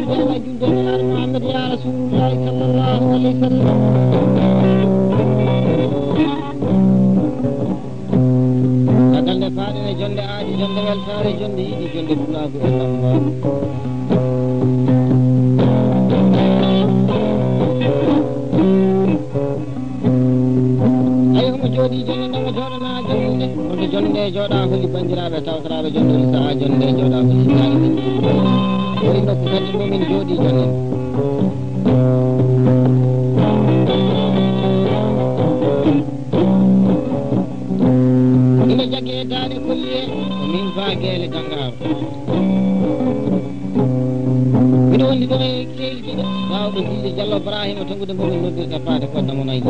محمد يا رسول الله صلى الله عليه وسلم أقل فارنا جند آدي جند والفار جند إيدي جند بلاد الله أيهم جودي جند نما جورنا جند ونde jonde joda holi banjiraɓe tawtaraɓe jondol saha jonde joda holi sitani woni nokku kadi momin jooɗi jonen ina jagge daane kolliye min faa geele Gangaro miɗo wondi ɗo e keljiɗo wawɓe jiide Diallo Ibrahima tongude momin noddirta faade kodda mo nayyi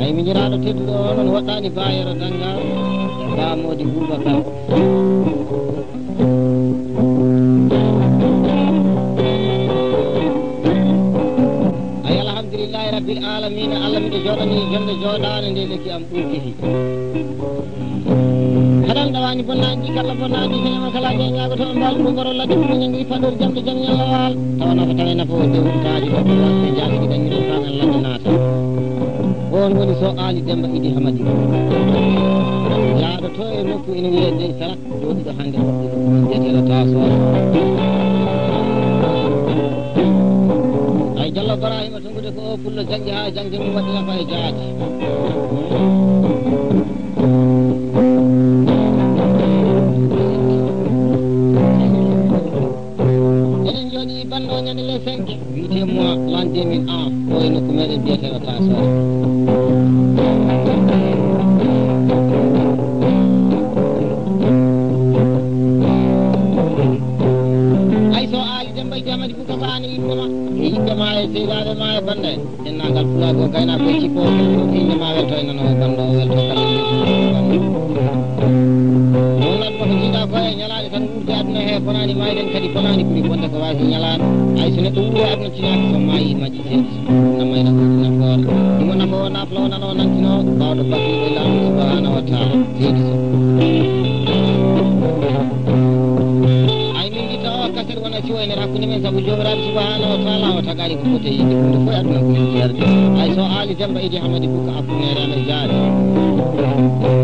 ay miñiraɗo tedduɗo o noon waɗɗani bayero Gangaro ba Mody Boubacar ay alhamdulillahi rabbil alamina Allah miɗo joɗani jonde joɗade nde lekki am ɓurkiti haɗan ɗawani bonnaji kala bonnaji sinema kala je ñagoto on mbalu ɗum baro ladde ɗum ñangiri faɗor jamde jam ñalawal tawa nafa tawe nafo dewtaji ɗo wasde jaaɗiɗi dañiɗo fanan ladde naata on woni so Ali Demba Idi Hamadi yaaɗo to e nokku ina wiye dey sarak jooɗiɗo hannde hoɓɓe ɗum jeeteɗo tasoore ay Diallo Ibrahima tongude ko o pullo janggi ha jangde mum waɗi nafa e jaati eɗen jooɗi banno ñande le 5 wiyete mois l'an 2001 o e nokku meɗen biyeteɗo tasoore Hamadi Bouka bani yiɗnoma e yimɓe ma e seydaɓe ma e banda en dennagal pulago gayna ko cikko inde ma welto e nano bando welto kala non nadmo ko jiiɗa ko e ñalaɗe tan wurde aduna he bonani mayɗen kadi bonani ɓuuri bonde ko wasi ñalaɗo hay so neɗɗo wuuro aduna tinaki so mayi majji seeɗi namayna hoɗi nafoore ɗum wona ko naflo o nano nantino bawɗo bakkiɓe laamu subhanahu wa taala seedi so kasel wona siwoynere hakkude men saabu jomiraɗo subhanahu wa taala o tagari ko foti yide hunde fof aduna ko min jeerde hay so Ali Demba Idi Hamadi Bouka abdunere amen jaade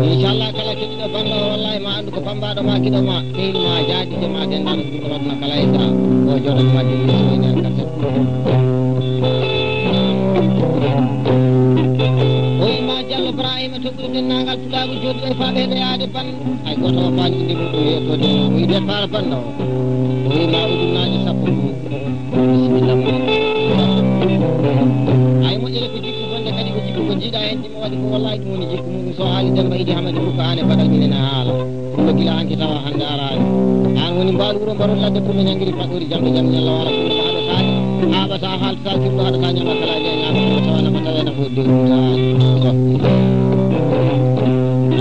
inchallah kala keɗiɗo balla o wallahi ma andu ko pambaɗo ma kiɗo ma ɓeydu ma jaadide ma dendaɗo ko ɗum aduna kala e sa o joɗon majji min siwoynere kasel o yima Diallo Ibrahima toggude dennagal pulago jooɗi e faaɓe heɗo yaade ban hay goto o faani inde mum ɗum yettode o yiide faara banda o wima ujunnaji sappo bisimilla mo ay moƴƴere ko jikku bonde kadi ko jikku ko jiiɗa hen jimo waɗi ko wallahi ɗum woni jikku mum so haali Demba Idi Hamadi Bouka an e baɗal minen e haala ɗum gila hanki tawa hande arani an woni mbaalu wuuro mbaɗon ladde pour min jangguiri faɗɗori jamɗe jam ñalla wala ɗum haɗataade haɓata haaltata kirɗo haɗata ñama kala je ñama tawa nafa tawe nafo dewtaani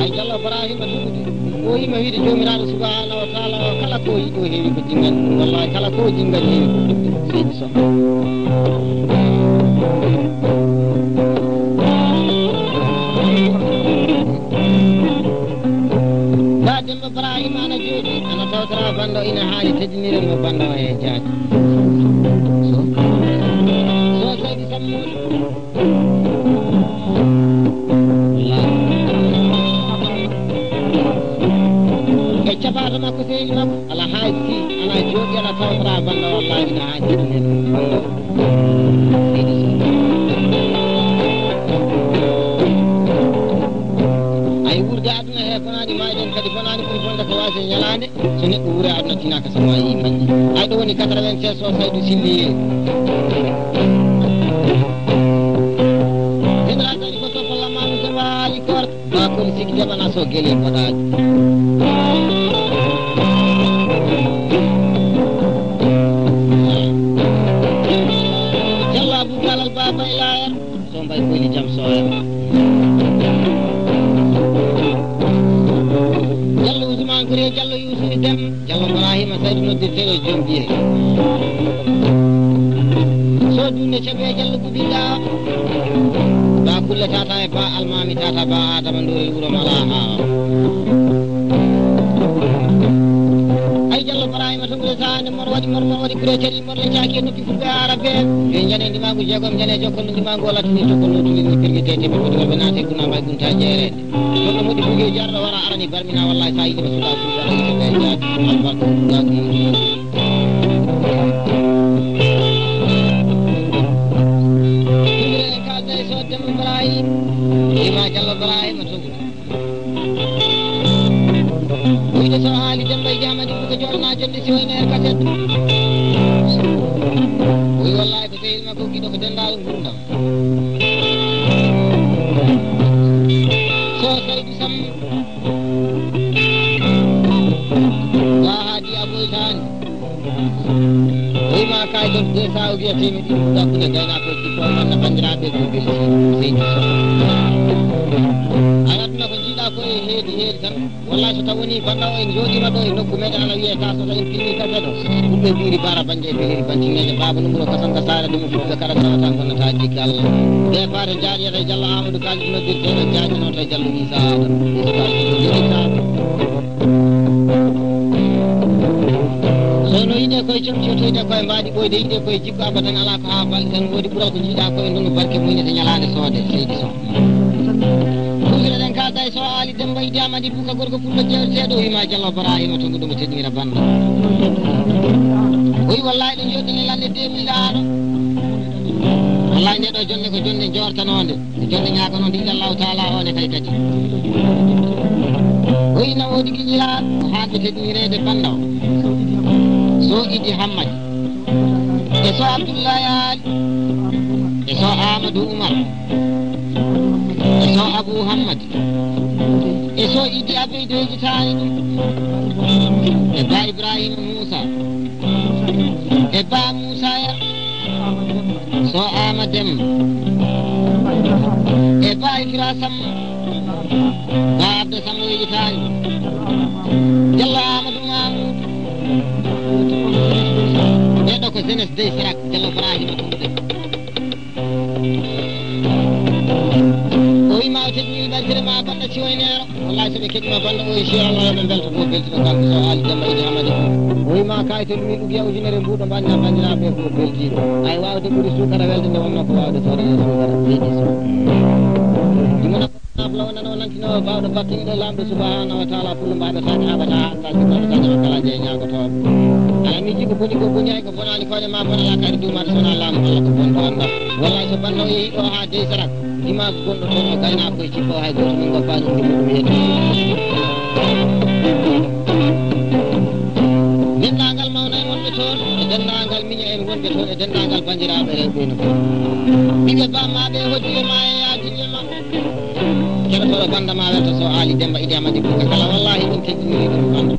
ay Diallo Ibrahima tumude o yima wiide jomiraɗo subhanahu wa taala o kala ko yiɗo heewi ko jinggani ɗum wallahi kala ko jinggani heewi ko ɗum seydi so ba Demba Ibrahima ana jooɗi ana tawtara bando ina haali teddiniren mo bando o e jaati so seydi sammuɗo capato makko seydi makko ala haaji ana jooɗi ana tawtara banda wallahi ina haaji ɗumen banda ay wurde aduna he bonani maɗen kadi bonani ɓuri bonde ko wasi ñalade so neɗɗo wuuri aduna tinaka so mayi majji ay ɗo woni 96 o Saydou Silliye général tani ko toppallamama so waali korka bakoli sigi jamana so gele poɗaji jalla abou galal baba ilaya so mbay koyli jam soya jallo Ousmane Kouré jallo Youssou Dem jallo Ibrahima Saydou noddirteɗo joom biye so dunde ceɓe jallo gubiɗa ba kulle tata e ba almami tata ba adama ndori wuro mala ha ay jallo Ibrahima to ɓure sahande mor waɗi ɓure ceɗi morle caki e noppi fulɓe arabe yo jane ndimagu jeegom jane jokkol ndimagu wala tuni tokkol tulini pirguitete ɓe fotogolɓe naate gunamba e gunta jeerede goɗɗo moƴƴi fugueji arɗo wara arani barmina wallahi sa yiɗima suuɗa fulɓe aɗa yiɗeɓe jaati albarka fuɗagu mum tumire kalda e soddema Ibrahima ima jallo Ibrahima toguɗo wuyde so haali demba e jamadi buko jolna jonde siwoyne er kaset oyi wallahi ko sehil makko giɗo ko dendaɗo gurdam so Saydou Sam ba haadi aboy tani oyima kayto 200 o wiya temedɗi ɗakkude gaynakoe jippo manna bandiraɓe ko belti Saydou Sam aɗa ko jiiɗa ko e heedi tan wallahi so taw woni banɗa o en jooɗima ɗo e nokku meɗen ana wiyeta so taw en pilmi kaseɗo ɓurɓe ɓiiri bara banje e peliri bantinneje baba numuro kasan ka sare ɗum fuɗɓe kara tawata gonnata jikki Allah départ jaaɗiyata e jallo Amadou Kaldi noddirteɗo jaaɗinota e jallo Issa Adam sono yiɗe koye comci to yiɗe koye mbaɗi ɓoyde yiɗe koye jikku abadan ala ko ha balɗe tan woodi ɓuura ko jiiɗa koye ndunu barke muynete ñalade soode Seydi Sow ɗen kalda e so ali demba idi amadi buka gorko pullo jewteɗo wima jallo Ibrahima to ɗum teddinira banda oyi wallahi ɗo joɗɗini lande 2000 aɗo wallahi nde ɗo jonde ko jonde jortanode jonde ñaganode illallahu taala one kay kadi oyi na woodi giƴiraɗo ko hande teddinirede banda o so idi Hammadi e so Abdoullahi Ali e so Amadou Oumar e so Abou Hammadi e so idi abeydoji tani ɗum e ba Ibrahima Moussa e ba Moussa ya so Ama Demba e ba Ikra Samma ba Abdou Samma weji tani jallo Amadou Mamoudou ɓeɗo ko jeunesse dey Sirak jallo Ibrahima tumɓe o wima o teddini ɓantere ma banda siwoynero wallahi soɓe keɗima banda o e sir Allah yoɓe belta ko beltino kanko so ali demba idi Hamadi o wima kayitol min ɗugiya ujunere mbuɗo mbanna bandiraɓe ko beltiɗo ay wawde ɓuuri sukara welde nde wonno ko wawde sodade sukara Seydi Sow jumana afla wonano nantino bawɗo battiniɗo lamɗo subhanahu wa taala fullo mbaɓe tani haɓata hattaji kono kañum kala jeey ñagotoɓe ala mi jii ko boni ko boni hay ko bonani koɗe ma bonala kadi dumade sowona laamu Allah ko bonɗo anda wallahi so banno yeehi ɗo ha dey Sarak dima gonɗo toon o gayna koye cippo hay goto min goppani ɗum ɗum wiyete dendagal mawna en wonɓe toon e dendagal miño en wonɓe toon e dendagal bandiraɓe rewɓe no ɓiɓɓe bammaɓe hoddiɓe ma e yaadiɓe ma keɗotoɗo banda ma welta so ali demba idi Amadi buka kala wallahi ɗum teddiniri ɗum banda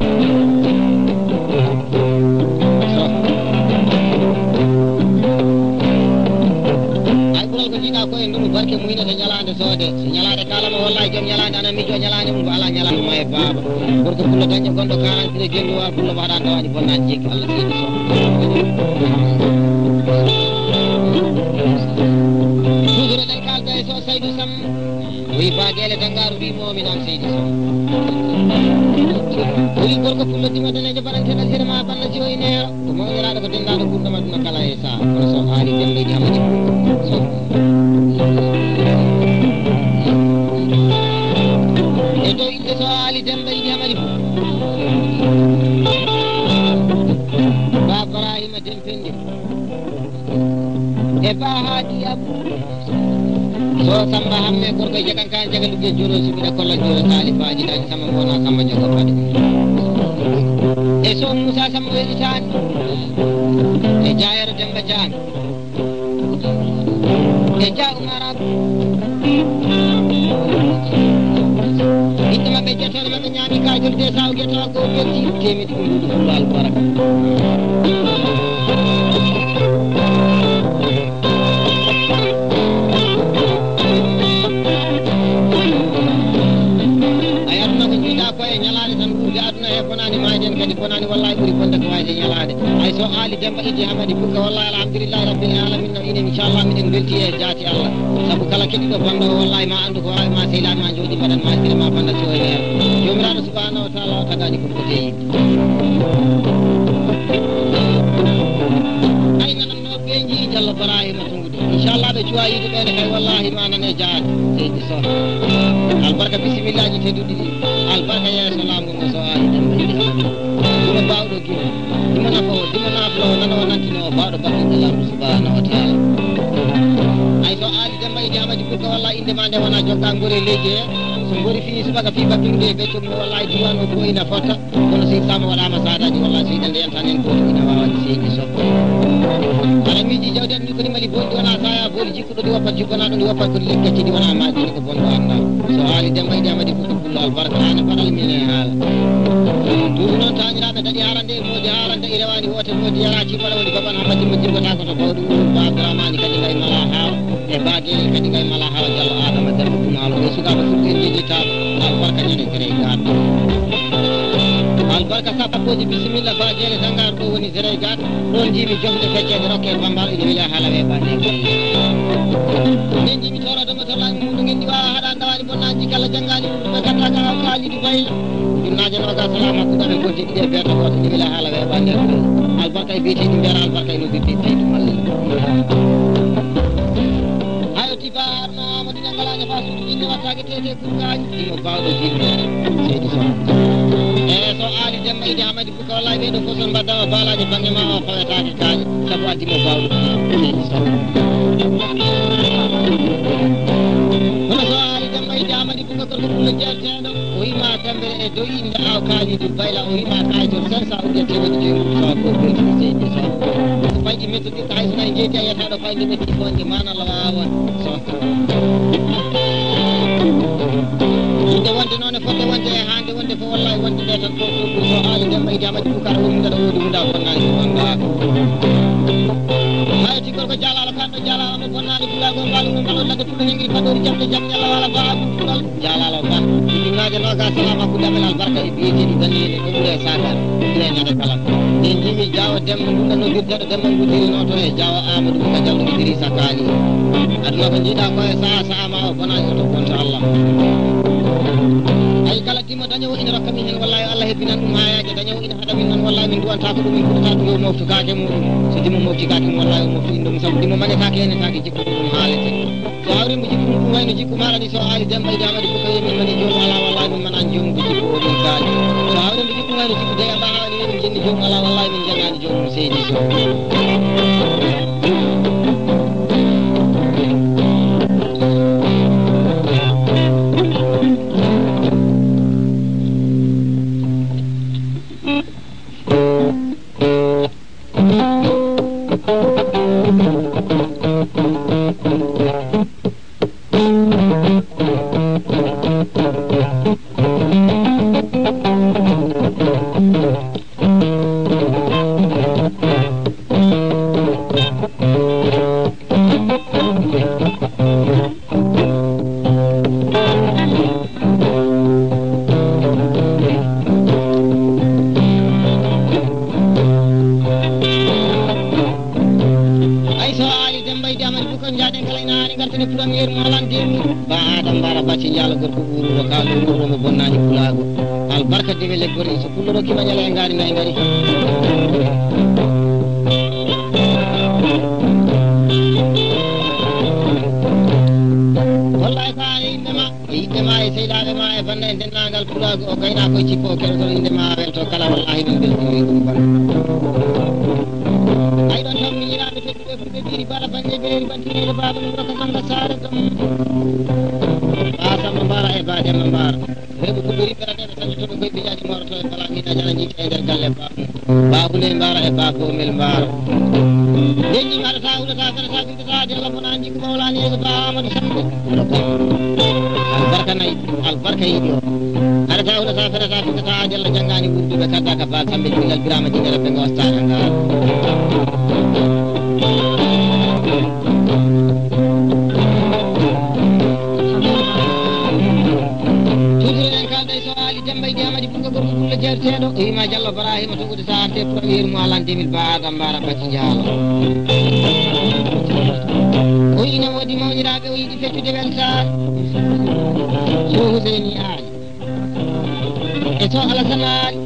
ko en ɗum barke muynata ñalade soode so ñalade kalama wallahi joom ñalade ana miijo ñalade mum ko ala ñalade ma e baaba gorko pullo dañƴo gonɗo 40 gelli wa pullo mbaɗa dawaji bonnaji jeggi Allah Seydi Sow toujours eɗen kalda e so Saydou Sam wi baguele dangaru wi momi noon Seydi Sow wi gorko pullo dimadenejo baɗanteɗa sére ma banda siwoynero ko mawniraɗo ko dendaɗo gurdoma ɗum no kala e sa kono so haali dembe idi Hamadi so e dow inde so haali demba idi Hamadi ba Ibrahima Dempendi e ba haadi Abou so Samba Hamme gorko jagankan jagalugue juro suɓiɗa kolla juro talifaji daji Samba gona Samba jogo paɗe e so Moussa Samba welitani e Jayaro Demba Diane e Dia Oumar Abou julde mabɓe jettode mabɓe ñaami kayitol de saw guetawa ko belti temedde ɗum ɗuɗo fullo albaraka ay aduna ko jiiɗa ko e ñalade tan ɓurde aduna he bonani mayden kadi bonani wallahi ɓuuri bonde ko wayde ñalade ay so aali Demba Idi Hamady Bouka wallahi alhamdulillahi rabbil alamin no inen inchallah miɗen belti e jaati Allah saabu kala keɗiɗo banda o wallahi ma andu ko wawi ma sehlani ma jooɗi mbaɗan ma sire ma banda so e nder jomiraɗo subhanahu wa taala o tagani ko fote yidde ay nananno ɓe jii Diallo Ibrahima Tungude inchallah ɓe cuwa yiide ɓene kay wallahi ma nane jaati seydi Sow albarka bisimillaji tedduɗi ɗi albarka yeeso laamu ngo so aali Demba Idi Hamady ɗuma bawɗo guine ɗuma nafowo ɗuma naflowo nana o nantinowo bawɗo baɗɗinɗo lamɗo subhanahu wa taala ay so aali Demba Idi Hamady Bouka wallahi indema nde wona jogga ngori leydi he so ngori fini subaka fi bakkilde ɓe cogno wallahi diwan o ko ina fotta kono so sama waɗama sadaji wallahi so yiɗa ndeyanta nen goto ina wawade seydi Sow ala miiji jawden ni koni mali bonɗi wona saya booli jikkuɗo ɗi woppat jiggonaɗo ɗi woppat koɗi lekkati ɗi wona maɗini ko bonɗo anda so haali Demba Idi Hamady Bouka fullo albarka ane paɗal min e haala duuɓi noon tañiraɓe daɗi harande moodi harande i rewani wote moodi yara ciɓaɗa woni baban Hamady mo jiggota koto bawɗi ba Abdourahmani kadi ngay mala hawa e baguel kadi ngay mala hawa Diallo Adama Demba Kumalo ɓe sukaɓe fulɓe jeejitaɓe albarka ñande tere gaɗo albarka sappakoji bisimilla baguele tangar ɗo woni tere gaɗo ɗon jimi jofde feccede rokke bambal ine weeli haala weɓade nen jimi torodoma to lami muɗum en ɗi wawa haɗa dawani bonnaji kala janggani muɗum ɓe gatta ka kaaliɗi bayla junnaje noga salam hakkude amen golte ɗiɗi e berta goto ine weeli haala weɓade albarka e biyeteɗi mbiyata albarka e no birɗi beydu mallela hayoti ba arno amadou ñangalaña fa suudu jinne wattake tete kurkaji imo bawɗo jinne seydi Sow so aali Demba Idi Hamady Bouka wallahi ɓeɗo fof son mbaddama baalaji bange ma o fawetake kaaƴe saabu addimo bawɗo seydi Sow kono so aali Demba Idi Hamady Bouka koto ɓulla jerteɗo o yima tambere e dow inde aw kaalidu bayla o yima kayitol 500 ude temedde joyi sawa ko belti seydi Sow so fayɗi mettodirta hay so nayi jeeti a yiyataɗo fayde metti fonje manallah wawon Sow inde wonde noon e fodde wonde e hande wonde fo wallahi wonde nde tan fof so aali Demba Idi Hamady Bouka aɗa woni mbeɗa woodi hunde a bonnani ko gonɗako hayti gorko jalalo kanɗo jalalo mo bonnani fulago mbalo mo mbaɗo ladde fulo hengiri kaɗori jamde jam ñalla wala baabu ɗal jalalo ba ɗinnaje noga salam hakkude amen albarka e biyeteɗi ganniɗe ɗo ɓuure sagar ɓuure ñande kala min jimi Diawo Demba ɗumɗa no birdeɗo Demba gudiri noon to e Diawo Amadou Bouka Diallo Idrissa Kaali aduna ko jiiɗa ko e saha ma o bonani oto bonto Allah ay kala timmo dañowo ina rokka min hen wallahi Allah hebbinan ɗum hayaji dañowo ina haɗa min noon wallahi min duwanta ko ɗum min puɗata ɗum yo moftukake muɗum so dimo moftikake mum wallahi o moftu inɗum saabu dimo mañetake henetake jikku ɗum haalete so hawrimo jikku muɗum wayno jikku maɗa ni so aali Demba Idi Hamady Bouka yemin mani jomum ala wallahi min manani jomum ko jikku o ɗum kaali so hawrimo jikku wayno jikku deya ba hawani min jenni jomum ala wallahi min jangani jomum seydi Sow albarka yiɗi o hawlata fenata fitata ajalla jangani ɓurduɓe kadda ka bal sambe jingal birama jinere ɓe gostana ngal tuduren kalɗa so ali demba idi amadi ɓurga gorko gulle jerteɗo o wima diallo ibrahima togude sarte premier mo alan 2000 ba adam mbara bacci jaalo o ina woodi mawniraɓe o yiiɗi feccude weltare so huseni ali e so alasana ali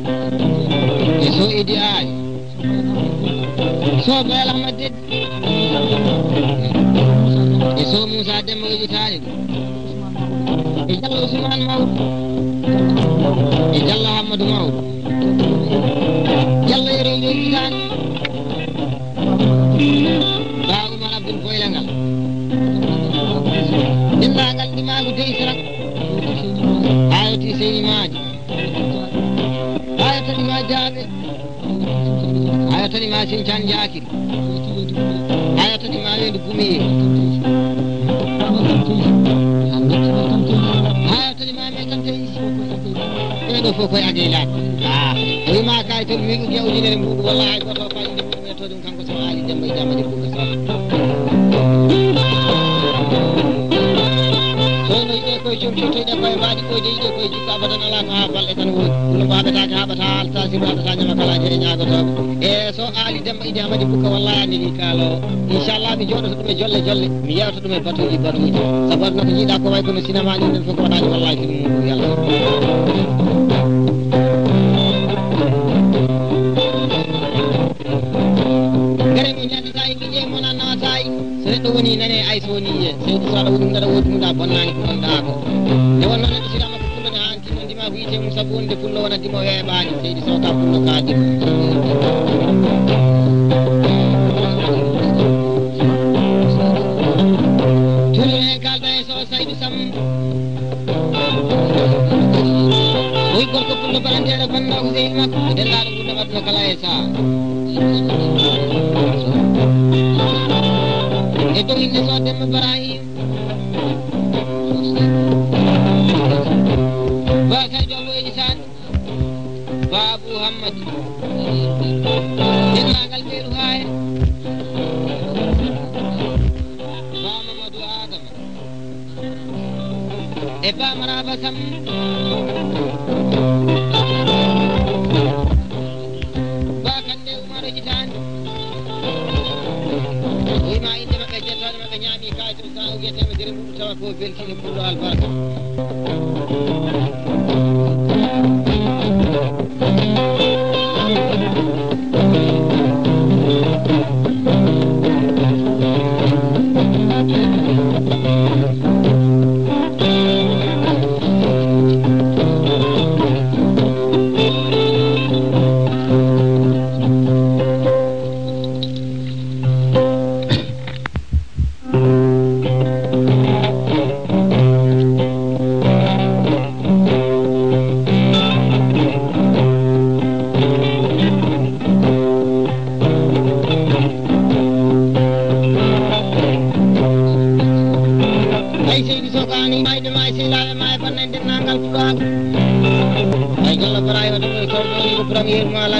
e so idi ali so bel ahmad deddi e so moussa demba wejitani ɗum e diallo ousmane mawɗo e diallo hammadou mawɗo diallo yero wejitani ba oumar abdoul boyle ngal dendagal ndimagu deysira ayoti seyni maji ayatanima jaaɓe ayatanima sincan jakiri ayatanima wendu gumiye ayatanima me tan teysi ɓeɗo fof koye ade laat o wima kay toon wiɗu ƴewdinere mbuɗu walla hay goto fayinde mum e to ɗum kanko so ali demba e jamade buka so sono yiɗe koye jomtitoyɗe koye mbaɗi koyde yiɗe koye jikko abadan ala ko ha balɗe tan woni ɗum ko haɓetake haɓata halta simo haɗata ñamakalaji e ñagotoɓe e so ali demba idi hamadi bukka wallahi andini kaalowo inchallah mi joɗoto ɗum e jolle jolle mi yewta ɗum e batuji batuji sabu aduna ko jiiɗa ko way kono cinéma ni nden fof ko waɗani wallahi film muɗum yallah gare mo ñandita yimɓe ƴeewi mo nannatayi so neɗɗo woni nane ay so woni ye seydi so aɗa woni ɗum gaɗa wotunuɗa bonnani ko gonɗa ko nde wonno neɗɗo sirama ko pullo ne hanti no ndima ko yite mum saabu wonde pullo wona dimo weeɓani seydi so ka pullo ka dimo tuluno hen kalda hen so Saydou Sam oyi gorko pullo balandeɗo banna ko seydi makko e dendaɗo pullo wadno kala e saha e dow inde so demba Ibrahima ba kadi ɗo wejitani babou hammadi dennagal ɓeeru ha hen ba mamadou adama e ba maraba sam ba kande oumaro jitani wima inde maɓɓe jettoɗe maɓɓe ñaami kayito sa o wiyetema dere ɓuɗu tawa ko beltine ɓurɗo albarka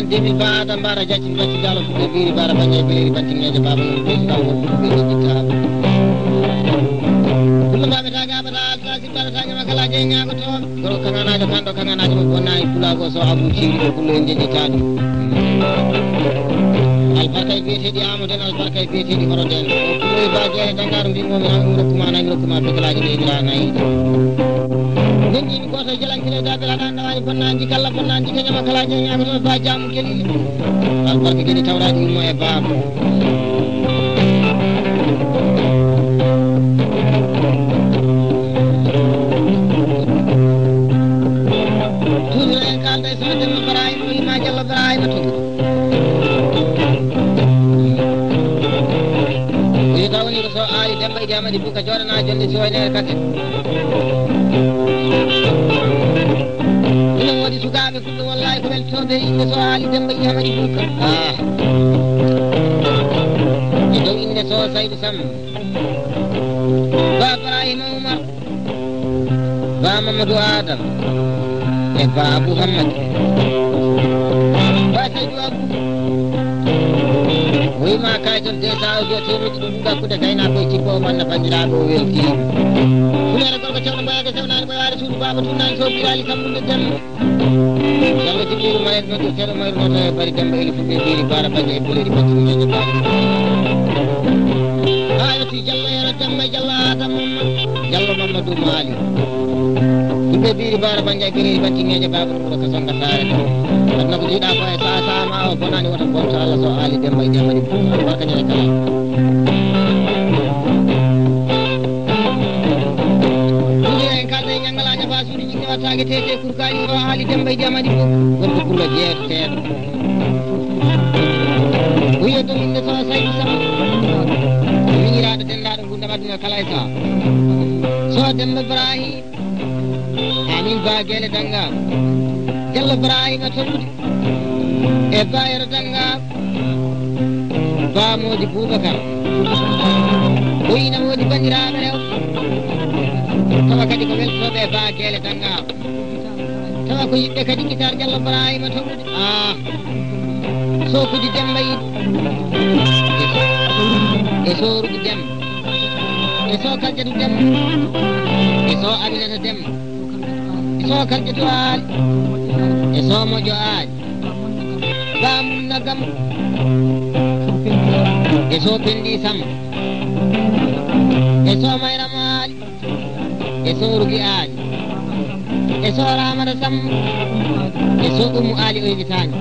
demi ba adam bara jacci bacci dalo ko biri bara banye biri bantingeje baba no ko da ko biri jitta kullu ba be daga ba ta si bara ta nyama kala je nyago to ko kangana jo kando kangana jo bonna e pula go so abu ciri ko kullu en jeje tadi albarka e biete di amoden albarka e biete di horoden ko kullu ba je dangar mbi mo mi amuro kuma na ngiro kuma be kala je dira nayi ngi goto jalankile da bela dan dawani bonnanji kala bonnanji ke nyama kala nyama ko ba jamu keli albarka gidi tawradi mo e baba tulu en kalde so dem Ibrahima ma jalla Ibrahima to ni tawni so ali demba idi amadi buka jodana jonde so ene kake ina wodi sukaɓe fulɓe wallahi ko weltoɓe inde so haali demba i hamadi buka e dow inde so Saydou Sam ba Ibrahima Oumar ba Mamadou Adama e ba Abou Hamad ba tawi Abou wima kayton de sawo jo temiti ɗum gakkude gayna koye cippo manna bandiraɓe o welti fulere gorko cewno mboyade sewnani ɓoyade suudu baba tunnani so birali kammude demma yalla jiɓɓiru ma en noddirteɗo mayrunoto e bari demba eli fuɓe ɓiri bara bande e buleri battimeje ba ha yetti Diallo yero demma Diallo Adam Diallo Mamadou Mali fuɓe ɓiri bara bande e buleri battimeje baba ɗum ko songa sare to adna ko jiiɗa ko e sa ma o bonani wota bonta Allah so ali demma e demma ɗi barka ñane kala watage tete kurkani o haali demba e jamadi fof gorko pullo jeeteɗo wiyo ɗum inde so saydi sam miñiraɗo dendaɗo gurdam aduna kala e sa so demba Ibrahima amin ba guele danga Diallo Ibrahima tollude e bayero danga bamodi Boubacar oyina wodi bandiraɓe rew tawa kadi ko weltoɓe ba guele danga tawa ko yiɓɓe kadi guitar Diallo Ibrahima tollude sokudi demba yiɗ e sorude demba e so kaljatu demba e so aminata demba e so kaljatu aali e so moƴƴo aali bamum nagam e so pendi sam e so mayram aali e so rugi aali e so ramata sam e so umu aali o yewitani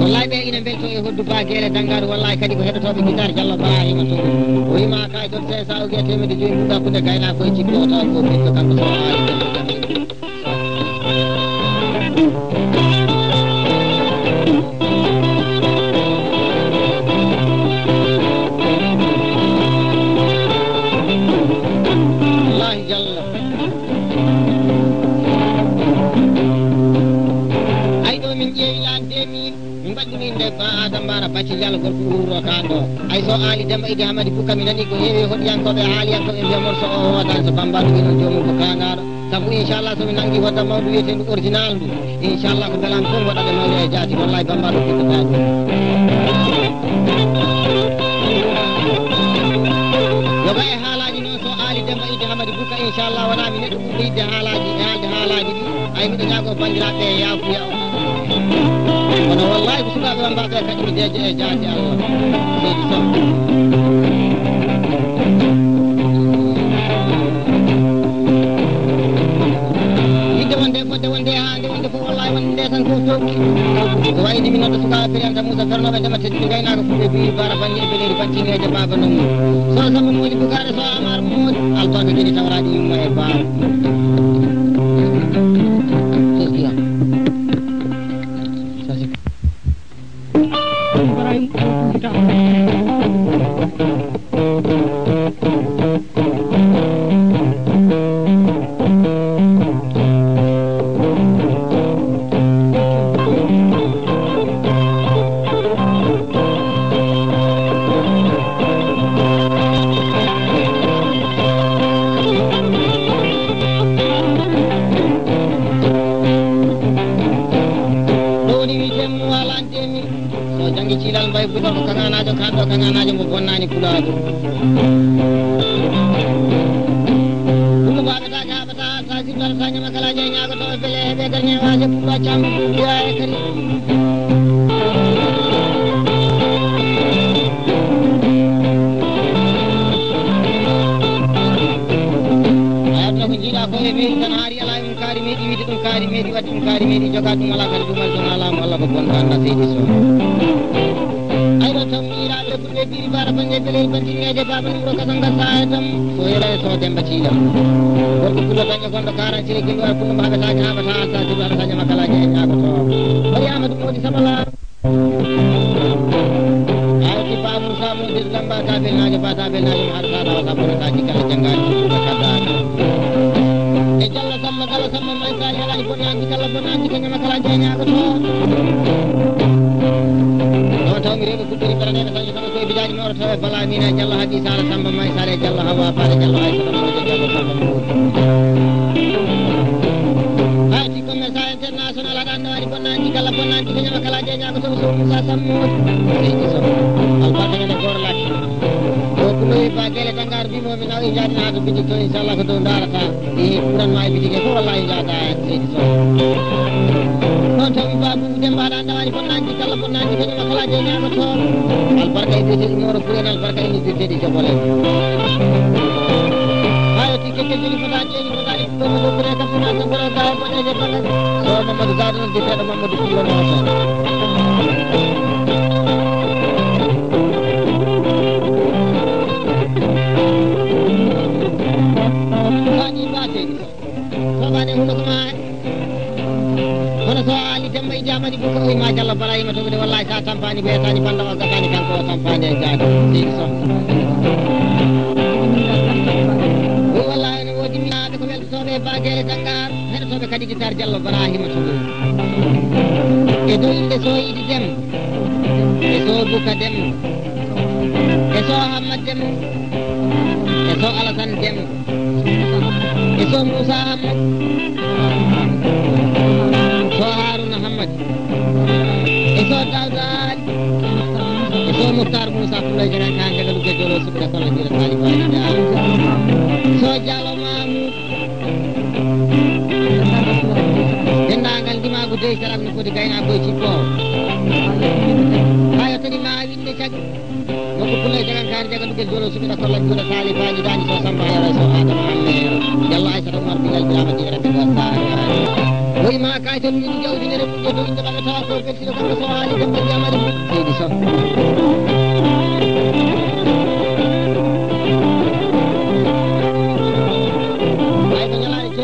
wallahi ɓe ina belto e hoddu ba guele dangaɗo wallahi kadi ko heɗotoɓe guitar Diallo Ibrahima to o wima kay toon te sa o guiya temedde joyi ɗum gakkude gayna koye cikko taw ko ɓiɗɗo kanko so aali wallahi Diallo ay ɗo min ƴeewi lan 2000 min mbaɗɗumi nde ba Adam Bara Bacci Diallo gorko wuro kan ɗo ay so ali demba Idi Hamadi Bouka mi nani ko heewi hoɗiyankoɓe haaliyankoɓe mbiya morso o hodan so bambaɗo winon jomum ko kangaɗo saabu inchallah somi nanggui hodda mawɗo wiyetendu original ndu inchallah ko belan fof waɗaɓe mawɗo e jaati wallahi bambaɗo ɓiɗɗota ɗum yoga e haalaji noon so ali demba Idi Hamadi Bouka inchallah wona mi neɗɗo ɓurɗo yidde haalaji e haalde haalaji ɗi ay miɗo ñaago bandiraɓe e yafuya o kono wallahi ko sukaɓe wambaɓe kadi mi deeje e jaati Allah seydi Sow yidde wonde fodde wonde hande wonde fof wallahi wonde nde tan ko towki ko wayni min nodda sukaɓe firiyanta Moussa fernoɓe ndema teddude gaynaka fuɓe ɓiri bara banggue e beleri bantineje baba nonmu so samba moodi bukare so amar moodi albarka kadi tawraɗi yumma e baba kanganajo mo bonnani pulaɗo ɗum waɓetake haɓata sa sirlata sa ñama kala je ñagoto e beele heɓe garñewaje pullo cambo ɓuya e kadi ayatno ko jiiɗa ko e meɗi tan haari ala ɗum kaari meɗi wiide ɗum kaari meɗi wadde ɗum kaari meɗi joga ɗum ala kadi ɗumal son alamo Allah ko bonta anda seydi so ayɗo tan miiraɓe ɓurɓe ɓiri bara banggue beleri bantineje baba numro kasanga sae tam so yera e so demba tiiɗam gorko pullo dañƴo gonɗo 40 kilo e pullo mo haɓetake haɓata sa sibu haɗa sañama kalaje e ñagoto mariama ɗum woɗi sabala awti ba Moussa modir lamba tabelnajo ba tabelnajo mo haɗa saɗa wasa bonata jikkalla janggaji ɗuɗa kaddaki e Diallo Samba Gala Samba may sali haɗani bonnaji kala bonnaji ko ñama kalaje e ñagoto taw mi reɓe fuɗɗori mbaɗaneɓe sañi kono koye bijaji mi oro taw e bala min e Diallo Hadi Sara Samba may sare Diallo Hawa Fade Diallo Aissata Mawde Diallo Samba Mawde sona ala dan wani bonnanji kala bonnanji ko nyama kala je nyaako so musa sammut seydi so albarka ngene gor laki ko kuloy ba gele tangar bi mo mi nawi jaati na to bidik to inshallah ko do darata e kuran ma bidik ko wallahi jaata seydi so non tawi babu demba dan wani bonnanji kala bonnanji ko nyama kala je nyaako to albarka e bidik moro kuren albarka e bidik seydi so bole ayo tiket jeli fata jeli fata ko mo kure ka funa ko bora ga ko je pagal so Mamadou Zadou di fete Mamadou Kulo no so bani bate so bani hulo ko ma hono so ali demba e jamani ko ko ma jalla balay ma to de wallahi sa tampani be tani banda wa gatani kanko tampani e jaado di so wallahi no wodi mi ko wel sobe bagere tangar hen sobe kadi gitar jallo Ibrahima to e do inde so idi dem e so buka dem e so Ahmad dem e so Alasan dem e so Musa Ahmad so Harun Ahmad e so Dawdal e so Mukhtar Musa Fulay jana kan ga lu jolo su ko la jira talibani so jalo mamu dendangal dimagu dey salam ni ko de gayna boy ci ko ayo tani ma winde cag ko kulay jagan kan jaga dugel jolo su ko la jira talibani dani so samba ya so adama amme yalla ay sa umar bilal bilama di rabbi wasa boy ma kay tan ni jawdi ne rek ko inde ba ta ko be ci ko so ali dem ba jamari di so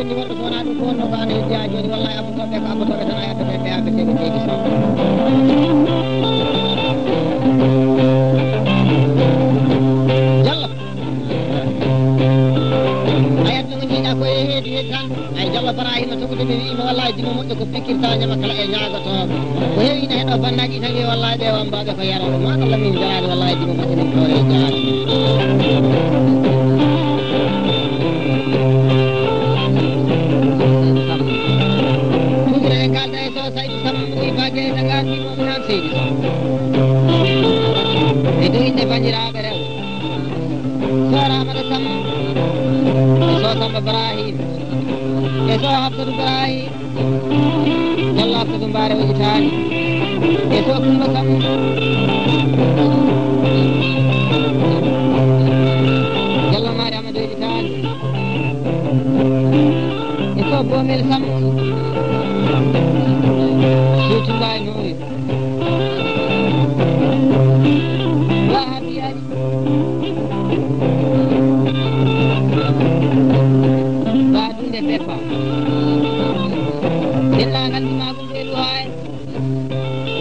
ni warto sona dum ko no bane jaajo ni wallahi abu tobe ko abu tobe tan ayata be be abe be be so jalla ayat no ni ko heedi tan ay jalla Ibrahima to ko de wi wallahi dimo mo ko fikirta nyama kala e nyaago to ko heewi na hedo bandaji tan wallahi be wamba be ko yaro ma Allah min jalali wallahi dimo mo ni ko e jaati itu inde banjiraaɓe rew so Ramata Sam e so Samba Ibrahim e so Hafsatu Ibrahim jalla Hafsatu Mbare wojitani e so Kumba Sam jalla Mari Amadou wojitani e so Bomel Sam Sutullah Nouri Badunde Peppa Dilla ngal ma ko belu hay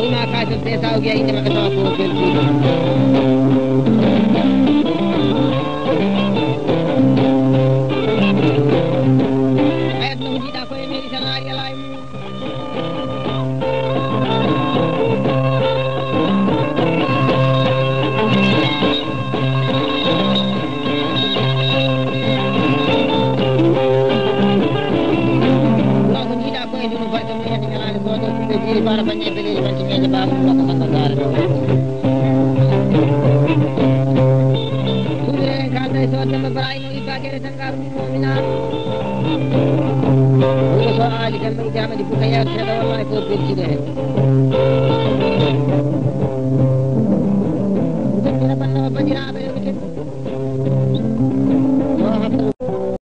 o ma ka to pesa o gi inde ma to ko belu ayat no di da ko e meri sanari alay para banyak beli macam ni sebab aku tak tahu. Sudah kata suatu memberai ni bagai tangkar mina. Soal ikan macam ni bukan ya saya dah walau ikut kerja deh.